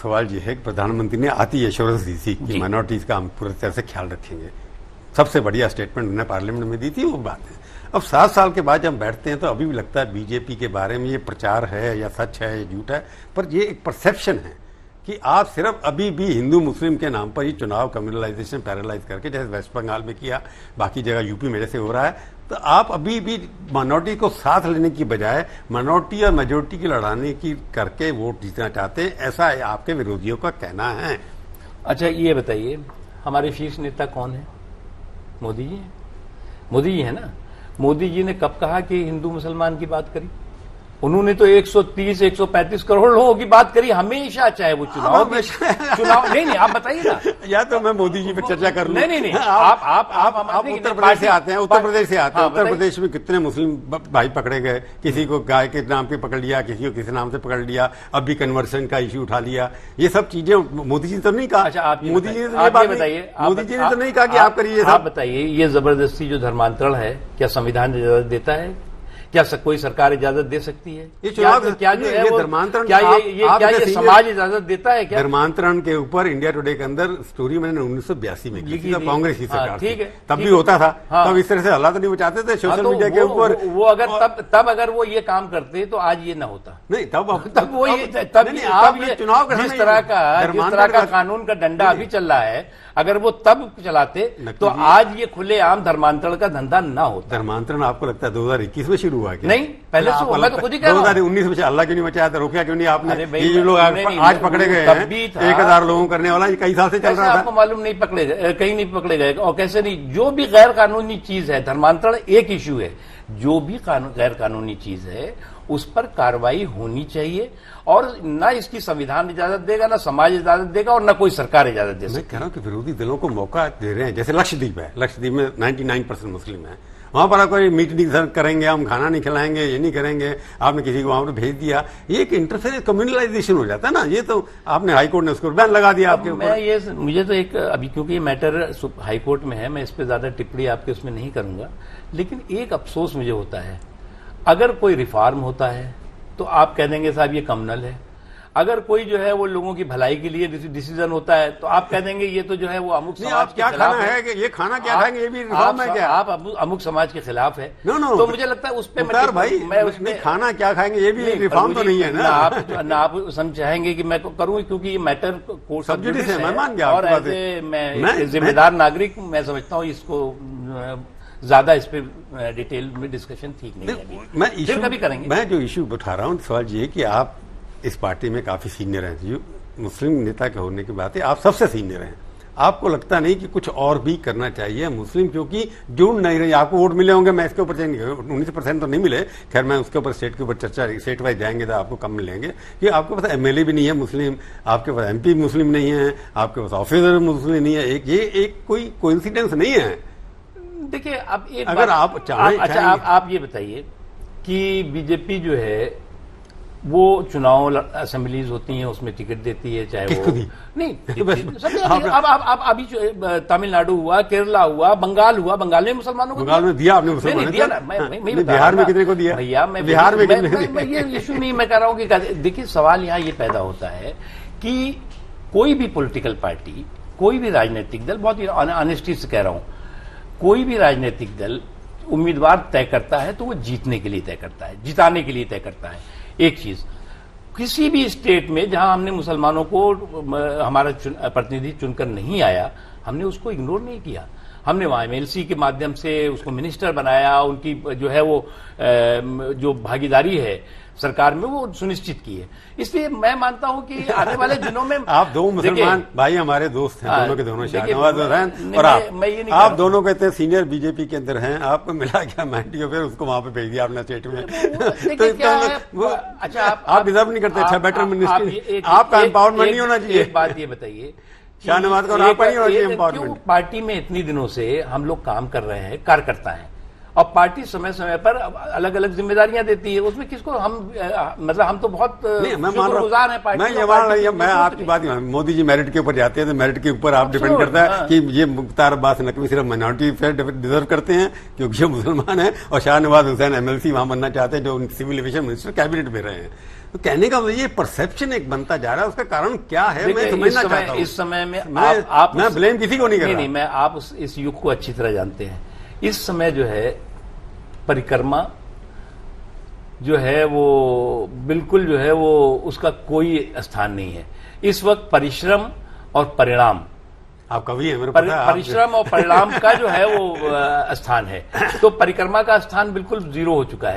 सवाल ये है कि प्रधानमंत्री ने आती एश्योरेंस दी थी कि माइनॉरिटीज का हम पूरी तरह से ख्याल रखेंगे। सबसे बढ़िया स्टेटमेंट उन्होंने पार्लियामेंट में दी थी, वो बात है। अब 7 साल के बाद जब बैठते हैं तो अभी भी लगता है बीजेपी के बारे में ये प्रचार है या सच है या झूठ है, पर ये एक परसेप्शन है कि आप सिर्फ अभी भी हिंदू मुस्लिम के नाम पर ही चुनाव कम्युनलाइजेशन पैरालाइज करके, जैसे वेस्ट बंगाल में किया, बाकी जगह यूपी में जैसे हो रहा है, तो आप अभी भी माइनॉरिटी को साथ लेने की बजाय माइनॉरिटी और मेजोरिटी की लड़ाने की करके वोट जीतना चाहते हैं, ऐसा आपके विरोधियों का कहना है। अच्छा ये बताइए, हमारे शीर्ष नेता कौन है? मोदी जी हैं। मोदी जी है ना। मोदी जी ने कब कहा कि हिंदू मुसलमान की बात करी? उन्होंने तो 130-135 करोड़ लोगों की बात करी हमेशा, चाहे वो चुनाव नहीं आप बताइए ना। या तो मैं मोदी जी पे चर्चा कर लूं। नहीं आप उत्तर प्रदेश से आते हैं, उत्तर प्रदेश से आते हैं। उत्तर प्रदेश में कितने मुस्लिम भाई पकड़े गए, किसी को गाय के नाम पे पकड़ लिया, किसी को किसी नाम से पकड़ लिया, अब भी कन्वर्सन का इश्यू उठा लिया। ये सब चीजें मोदी जी तो नहीं कहा। अच्छा मोदी जी बताइए, मोदी जी ने तो नहीं कहा कि आप करिए। आप बताइए, ये जबरदस्ती जो धर्मांतरण है, क्या संविधान इजाजत देता है? क्या कोई सरकार इजाजत दे सकती है? ये चुनाव क्या जो है वो धर्मांतरण, क्या ये समाज इजाजत देता है क्या? धर्मांतरण के ऊपर इंडिया टुडे के अंदर स्टोरी मैंने 1982 में की थी, कांग्रेस की सरकार ठीक है, तब भी होता था। तब इस तरह से हल्ला तो नहीं मचाते थे सोशल मीडिया के ऊपर। वो अगर तब अगर वो ये काम करते तो आज ये ना होता। नहीं तब ये चुनाव जिस तरह का कानून का डंडा अभी चल रहा है, अगर वो तब चलाते तो आज ये खुलेआम धर्मांतरण का धंधा ना होता। धर्मांतरण आपको लगता है 2021 में शुरू हुआ क्या? नहीं, पहले से मैं तो खुद ही कह रहा हूं। 2019 में अल्लाह क्यों नहीं मचाया था? रोका क्यों नहीं आपने? ये जो लोग आज पकड़े गए हैं, 1000 लोगों करने वाला, ये कई साल से चल रहा था। आपको मालूम नहीं पकड़े गए, कहीं नहीं पकड़े गए, और कैसे नहीं? जो भी गैर कानूनी चीज है, धर्मांतरण एक इश्यू है, जो भी गैर कानूनी चीज है उस पर कार्रवाई होनी चाहिए, और ना इसकी संविधान इजाजत देगा, ना समाज इजाजत देगा, और ना कोई सरकार इजाजत दे सकती। मैं कह रहा हूं कि विरोधी दलों को मौका दे रहे हैं। जैसे लक्षद्वीप है, लक्षद्वीप में 99% मुस्लिम है, वहां पर आप कोई मीट नहीं करेंगे, हम खाना नहीं खिलाएंगे, ये नहीं करेंगे, आपने किसी को वहां पर भेज दिया, ये एक इंटरफेरेंस कम्युनलाइजेशन हो जाता है ना। ये तो आपने हाईकोर्ट ने उसको बैन लगा दिया आपके ऊपर। मुझे तो एक अभी, क्योंकि ये मैटर हाईकोर्ट में है, मैं इस पर ज्यादा टिप्पणी आपके उसमें नहीं करूंगा, लेकिन एक अफसोस मुझे होता है, अगर कोई रिफॉर्म होता है तो आप कह देंगे साहब ये कम्युनल है। अगर कोई जो है वो लोगों की भलाई के लिए डिसीजन होता है तो आप कह देंगे ये तो जो है वो अमुक समाज क्या खाना है, कि ये खाना क्या खाएंगे, ये भी रिफॉर्म है क्या? आप अमुक समाज के खिलाफ है। नो, तो मुझे लगता है उस पर भाई मैं उसमें खाना क्या खाएंगे ये भी रिफॉर्म तो नहीं है ना। आप समझाएंगे कि मैं करूं, क्योंकि ये मैटर कोर्ट सब्जुडिस है, मैं मान गया। और ऐसे मैं जिम्मेदार नागरिक मैं समझता हूं इसको ज्यादा इस पे डिटेल में डिस्कशन ठीक नहीं है। मैं फिर कभी करेंगे। मैं जो इशू उठा रहा हूं, सवाल ये है कि आप इस पार्टी में काफी सीनियर हैं, जो मुस्लिम नेता के होने की बात है, आप सबसे सीनियर हैं। आपको लगता नहीं कि कुछ और भी करना चाहिए मुस्लिम, क्योंकि जुड़ नहीं रही, आपको वोट मिले होंगे, मैं इसके ऊपर 19% तो नहीं मिले, खैर मैं उसके ऊपर स्टेट के ऊपर चर्चा, स्टेट वाइज जाएंगे तो आपको कम मिलेंगे, कि आपके पास एमएलए भी नहीं है मुस्लिम, आपके पास एमपी मुस्लिम नहीं है, आपके पास ऑफिसर मुस्लिम नहीं है। ये एक कोई कोइंसिडेंस नहीं है। देखिए अब एक अगर आप आप ये बताइए कि बीजेपी जो है वो चुनाव असेंबलीज होती हैं उसमें टिकट देती है, चाहे वो नहीं अब अभी तमिलनाडु हुआ, केरला हुआ, बंगाल हुआ, बंगाल में मुसलमानों को बंगाल में दिया आपने मुसलमानों दिया ना, मैं बिहार में कितने को दिया भैया? मैं बिहार में ये इशू नहीं मैं कह रहा हूँ कि देखिए सवाल यहाँ ये पैदा होता है कि कोई भी पॉलिटिकल पार्टी, कोई भी राजनीतिक दल, बहुत ही ऑनेस्टी से कह रहा हूँ, कोई भी राजनीतिक दल उम्मीदवार तय करता है तो वो जीतने के लिए तय करता है, जिताने के लिए तय करता है। एक चीज, किसी भी स्टेट में जहां हमने मुसलमानों को हमारा प्रतिनिधि चुनकर नहीं आया, हमने उसको इग्नोर नहीं किया। हमने वहां एमएलसी के माध्यम से उसको मिनिस्टर बनाया, उनकी जो है वो जो भागीदारी है सरकार में वो सुनिश्चित की है। इसलिए मैं मानता हूं कि आने वाले दिनों में आप दो मुसलमान भाई हमारे शाहनवाज हैं, दोनों के दोनों शाहनवाज हुसैन और आप दोनों कहते हैं सीनियर बीजेपी के अंदर हैं, आपको मिला क्या मैंटी, फिर उसको वहां पे भेज दिया आपने स्टेट में। तो अच्छा आप डिजर्व नहीं करते, अच्छा बेटर मिनिस्ट्री, आपका एम्पावरमेंट नहीं होना चाहिए। एक बात ये बताइए, शाहनवाज का आपका नहीं होना चाहिए एम्पावरमेंट? पार्टी में इतनी दिनों से हम लोग काम कर रहे हैं, कार्यकर्ता हैं, और पार्टी समय समय पर अलग अलग जिम्मेदारियां देती है, उसमें किसको हम मतलब हम तो बहुत शुक्रगुजार हैं पार्टी। मैं आपकी बात, मोदी जी मेरिट के ऊपर जाते हैं तो मेरिट के ऊपर आप डिपेंड करता है कि ये मुख्तार अब्बास नकवी सिर्फ माइनॉरिटी फेयर डिजर्व करते हैं क्योंकि ये मुसलमान है, और शाहनवाज हुसैन एमएलसी वहां बनना चाहते हैं जो सिविल एविएशन मिनिस्टर कैबिनेट में रहे हैं। तो कहने का ये परसेप्शन एक बनता जा रहा है, उसका कारण क्या है मैं समझना चाहता हूं। इस समय में मैं ब्लेम किसी को नहीं कर रहा। नहीं, मैं आप इस युग को अच्छी तरह जानते हैं। इस समय जो है परिक्रमा जो है वो बिल्कुल जो है वो उसका कोई स्थान नहीं है। इस वक्त परिश्रम और परिणाम, आप कवि हैं, मेरे पता है, परिश्रम और परिणाम का जो है वो स्थान है। तो परिक्रमा का स्थान बिल्कुल जीरो हो चुका है।